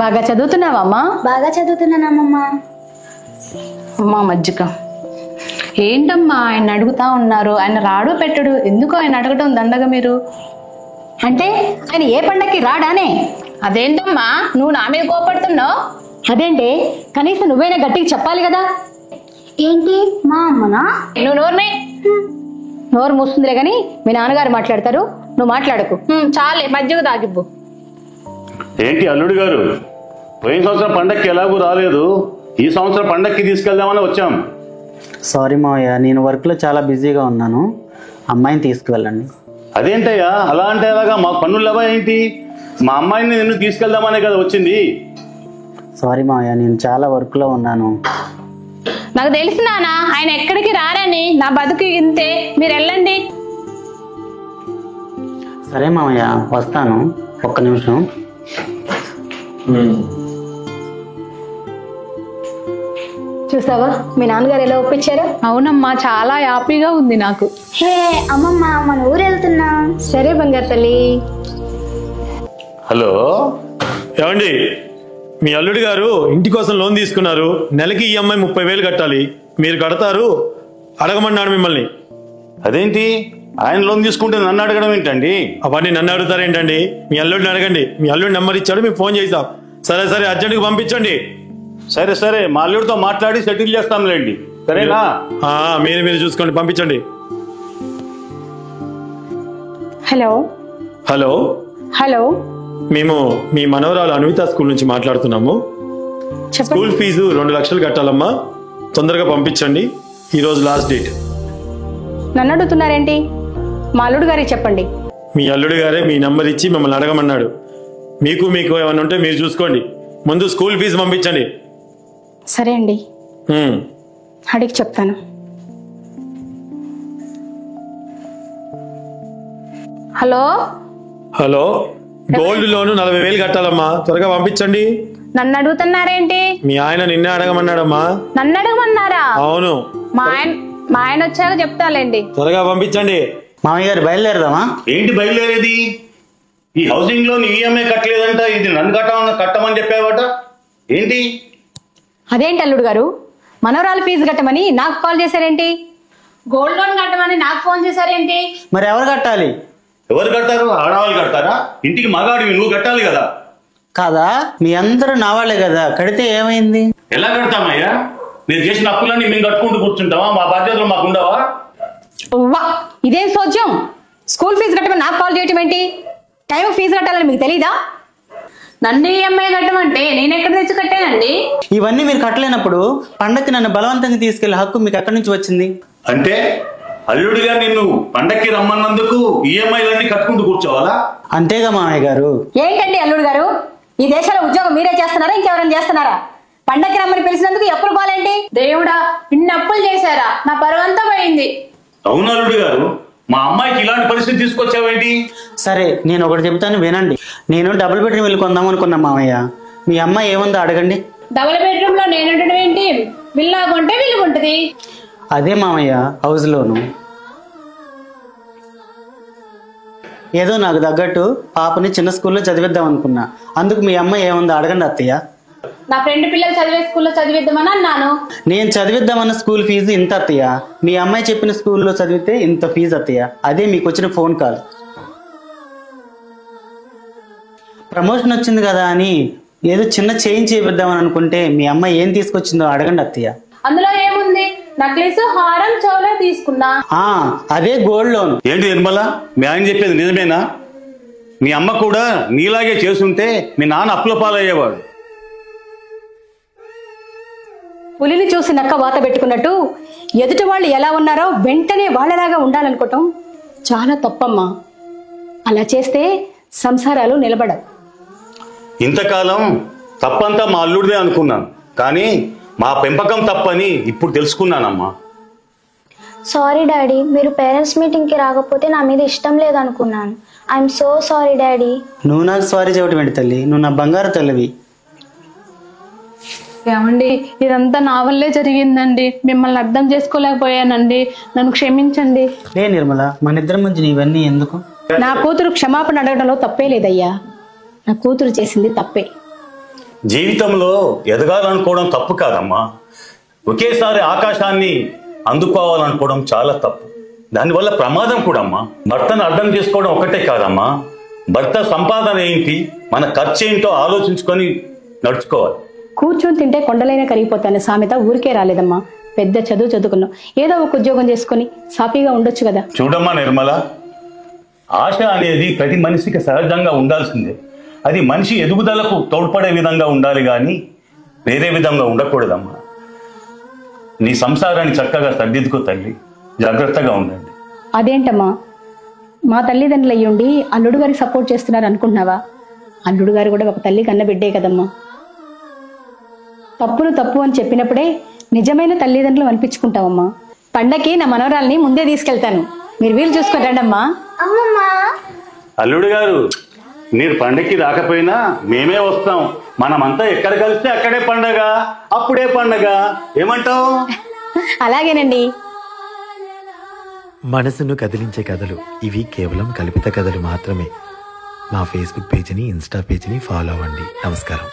బాగా చదువుతున్నావమ్మా? బాగా చదువుతున్నానమ్మా. అమ్మా మజ్జిగ. ఏంటమ్మా ఆయన అడుగుతా ఉన్నారు, ఆయన రాడు పెట్టడు, ఎందుకు ఆయన అడగడం దండగా మీరు? అంటే ఆయన ఏ పండక్కి రాడానే? అదేంటమ్మా నువ్వు నా మీద కోపడుతున్నావు? అదేంటి, కనీసం నువ్వైనా గట్టిగా చెప్పాలి కదా. ఏంటి మా అమ్మనా? నువ్వు నోరు మూస్తుందిలే గాని మీ నాన్నగారు మాట్లాడతారు, నువ్వు మాట్లాడకు. చాలే మజ్జిగ తాగిబ్బు. ఏంటి అల్లుడు గారు, పోయిన సంవత్సరం పండక్కి ఎలాగూ రాలేదు, ఈ సంవత్సరం పండక్కి తీసుకెళ్దామని వచ్చాం. సారీ మావయ్య, నేను వర్క్లో చాలా బిజీగా ఉన్నాను, అమ్మాయిని తీసుకువెళ్ళండి. అదేంటయ్యా అలా అంటే ఎలాగా, మాకు పన్నులు లేవా ఏంటి? మా అమ్మాయిని నిన్ను తీసుకెళ్దామనే కదా వచ్చింది. సారీ మావయ్య, నేను చాలా వర్క్లో ఉన్నాను. నాకు తెలుసు నాన్న ఆయన ఎక్కడికి రారని, నా బతుకు ఇంతే, మీరు వెళ్ళండి. సరే మావయ్య వస్తాను, ఒక్క నిమిషం. చూసావా మీ నాన్నగారు ఎలా ఒప్పించారు? అవునమ్మా చాలా హ్యాపీగా ఉంది నాకు. హే అమ్మమ్మ, మన ఊరు వెళ్తున్నా. సరే బంగారు తల్లి. హలో ఏమండి, మీ అల్లుడి గారు ఇంటి కోసం లోన్ తీసుకున్నారు, నెలకి ఈఎంఐ 30,000 కట్టాలి, మీరు కడతారు? అడగమన్నాడు మిమ్మల్ని. అదేంటి ఆయన లోన్ తీసుకుంటే నన్ను అడగడం ఏంటండి? అవన్నీ నన్ను అడుగుతారేంటండి, మీ అల్లుడిని అడగండి. మీ అల్లుడి నెంబర్ ఇచ్చాడు, మీకు ఫోన్ చేస్తాం. సరే సరే అర్జెంట్గా పంపించండి. సరే సరే మా అల్లుడితో మాట్లాడి సెటిల్ చేస్తాంలేండి, సరేనా? మీరు చూసుకోండి, పంపించండి. హలో హలో హలో మేము మీ మనవరాలు అన్విత స్కూల్ నుంచి మాట్లాడుతున్నాము. స్కూల్ ఫీజు 2 లక్షలు కట్టాలమ్మా, తొందరగా పంపించండి, ఈరోజు లాస్ట్ డేట్. నన్ను అడుగుతున్నారేంటి? మా అల్లుడు గారికి చెప్పండి. మీ అల్లుడు గారే మీ నెంబర్ ఇచ్చి మిమ్మల్ని అడగమన్నాడు. మీకు ఏమైనా ఉంటే మీరు చూసుకోండి, ముందు స్కూల్ ఫీజు పంపించండి. సరే అండి, అడిగి చెప్తాను. హలో హలో, గోల్డ్ లోన్ 40,000 కట్టాలమ్మా, త్వరగా పంపించండి. నన్ను అడుగుతున్నారేంటి? మీ ఆయన నిన్నే అడగమన్నాడమ్మా. నన్ను అడగమన్నారా? అవును. మా ఆయన వచ్చాక చెప్తాలేండి. త్వరగా పంపించండి. మామయ్య గారు బయలుదేరదామా? ఏంటి బయలుదేరేది? ఈ హౌసింగ్ లోన్ ఈఎంఐ కట్టలేదంట, ఇది నన్ను కట్టమని చెప్పావట ఏంటి? అదేంటి అల్లుడు గారు, మనవరాలు ఫీజు కట్టమని నాకు కాల్ చేశారేంటి? గోల్డ్ లోన్ కట్టమని నాకు ఫోన్ చేశారేంటి? మరి ఎవరు కట్టాలి? ఎవరు కడతారు? ఆడవాళ్ళు కడతారా? ఇంటికి మగాడివి నువ్వు కట్టాలి కదా. కాదా, మీ అందరూ నా వాళ్ళే కదా, కడితే ఏమైంది? ఎలా కడతామయ్యా? నేను చేసిన అప్పులన్నీ మేము కట్టుకుంటూ కూర్చుంటావా? మా బాధ్యతలు మాకు ఉండవా? ఇదేం సోద్యం, స్కూల్ ఫీజు కట్టమని నాకు కాల్ చేయటం ఏంటి? టైం ఫీజు కట్టాలని మీకు తెలీదా? నన్ను ఈఎంఐ కట్టమంటే నేను ఎక్కడ తెచ్చి కట్టానండి? ఇవన్నీ మీరు కట్టలేనప్పుడు పండక్కి నన్ను బలవంతంగా తీసుకెళ్లే హక్కు మీకు ఎక్కడి నుంచి వచ్చింది? అంటే అల్లుడిగా నిన్ను పండక్కి రమ్మన్నందుకు ఈఎంఐలన్నీ కట్టుకుంటూ కూర్చోవాలా? అంతేగా మామయ్య గారు. ఏంటండి అల్లుడు గారు, ఈ దేశంలో ఉద్యోగం మీరే చేస్తున్నారా, ఇంకెవరైనా చేస్తున్నారా? పండక్కి రమ్మని పిలిచినందుకు ఎప్పుడు పోలేంటి? దేవుడా, ఇన్ని అప్పులు చేశారా? నా పరువంతా పోయింది. అవును అల్లుడు గారు, మా అమ్మాయికి ఇలాంటి పరిస్థితి తీసుకొచ్చావేంటి? సరే నేను ఒకటి చెబుతాను వినండి. నేను డబుల్ బెడ్రూమ్ ఇల్లు కొందాం అనుకున్నా మామయ్య, మీ అమ్మాయి ఏముందో అడగండి. డబుల్ బెడ్రూమ్ లో నేను ఉండడం ఏంటి? విల్లా కొంటే విల్లు ఉంటుంది. అదే మామయ్య, హౌస్ లోను. ఏదో నాకు తగ్గట్టు పాపని చిన్న స్కూల్లో చదివిద్దాం అనుకున్నా, అందుకు మీ అమ్మాయి ఏముందో అడగండి అత్తయ్య. నా ఫ్రెండ్ పిల్లలు చదివే స్కూల్లో చదివిద్దామని అన్నాను. నేను చదివిద్దామన్న స్కూల్ ఫీజు ఇంత అత్తయ్య, మీ అమ్మాయి చెప్పిన స్కూల్లో చదివితే ఇంత ఫీజు అత్తయ్య. అదే మీకు వచ్చిన ఫోన్ కాల్. ప్రమోషన్ వచ్చింది కదా అని ఏదో చిన్న చేంజ్ చేపిద్దామని అనుకుంటే మీ అమ్మాయి ఏం తీసుకొచ్చిందో అడగండి అత్తయ్య. అందులో ఏముంది? నక్లీస్, హారం, చౌలో తీసుకున్నా. అదే గోల్డ్ లోన్. ఏంటి నిర్మల, మీ ఆయన చెప్పేది నిజమేనా? మీ అమ్మ కూడా నీలాగే చేసుంటే మీ నాన్న అప్పుల పాలయ్యేవాడు. పులిని చూసి నక్క వాత పెట్టుకున్నట్టు ఎదుటి వాళ్ళు ఎలా ఉన్నారో వెంటనే వాళ్ళలాగా ఉండాలనుకోవటం చాలా తప్పమ్మా. అలా చేస్తే సంసారాలు నిలబడవు. ఇంతకాలం తప్పంతా మా అల్లుడిదే అనుకున్నాను, కానీ మా పెంపకం తప్పని ఇప్పుడు తెలుసుకున్నానమ్మా. సారీ డాడీ, మీరు పేరెంట్స్ మీటింగ్కి రాకపోతే నా మీద ఇష్టం లేదనుకున్నాను. I'm so sorry daddy. నువ్వు నాకు సారీ చెప్పడం ఏంటి తల్లి, నువ్వు నా బంగారు తల్లివి. ఏమండి, ఇదంతా నా వల్లే జరిగిందండి, మిమ్మల్ని అర్థం చేసుకోలేకపోయానండి, నన్ను క్షమించండి. లే నిర్మల, మన ఇద్దరి మధ్య ఇవన్నీ ఎందుకు? నా కూతురు క్షమాపణ అడగడంలో తప్పే లేదయ్యా, నా కూతురు చేసింది తప్పే. జీవితంలో ఎదగాలనుకోవడం తప్పు కాదమ్మా. ఒకేసారి ఆకాశాన్ని అందుకోవాలనుకోవడం చాలా తప్పు. దానివల్ల ప్రమాదం కూడా అమ్మా. భర్తను అర్థం చేసుకోవడం ఒకటే కాదమ్మా, భర్త సంపాదన ఏంటి, మన ఖర్చు ఏంటో ఆలోచించుకొని నడుచుకోవాలి. కూర్చొని తింటే కొండలైనా కరిగిపోతాను సామెత ఊరికే రాలేదమ్మా. పెద్ద చదువు చదువుకున్నావు, ఏదో ఒక ఉద్యోగం చేసుకుని సాఫీగా ఉండొచ్చు కదా. చూడమ్మా నిర్మల, ఆశ అనేది ప్రతి మనిషికి సహజంగా ఉండాల్సిందే. అది మనిషి ఎదుగుదలకు తోడ్పడే విధంగా ఉండాలి కానీ వేరే విధంగా ఉండకూడదమ్మా. నీ సంసారాన్ని చక్కగా సర్దిద్దుకో తల్లి, జాగ్రత్తగా ఉండండి. అదేంటమ్మా, మా తల్లిదండ్రులు అయ్యుండి అల్లుడు గారికి సపోర్ట్ చేస్తున్నారు అనుకుంటున్నావా? అల్లుడు గారు కూడా ఒక తల్లి కన్న బిడ్డే కదమ్మా. తప్పును తప్పు అని చెప్పినప్పుడే నిజమైన తల్లిదండ్రులు అనిపించుకుంటావమ్మా. పండక్కి నా మనవరాల్ని ముందే తీసుకెళ్తాను, మీరు వీలు చూసుకొని రండమ్మా. అల్లుడు గారు, మీరు పండక్కి రాకపోయినా మేమే వస్తాం. మనమంతా ఎక్కడ కలిస్తే అక్కడే పండగ, అప్పుడే పండగ. ఏమంటావు? అలాగేనండి. మనసును కదిలించే కథలు ఇవి కేవలం కల్పిత కథలు మాత్రమే. మా ఫేస్బుక్ పేజీని, ఇన్స్టా పేజీని ఫాలో అవ్వండి. నమస్కారం.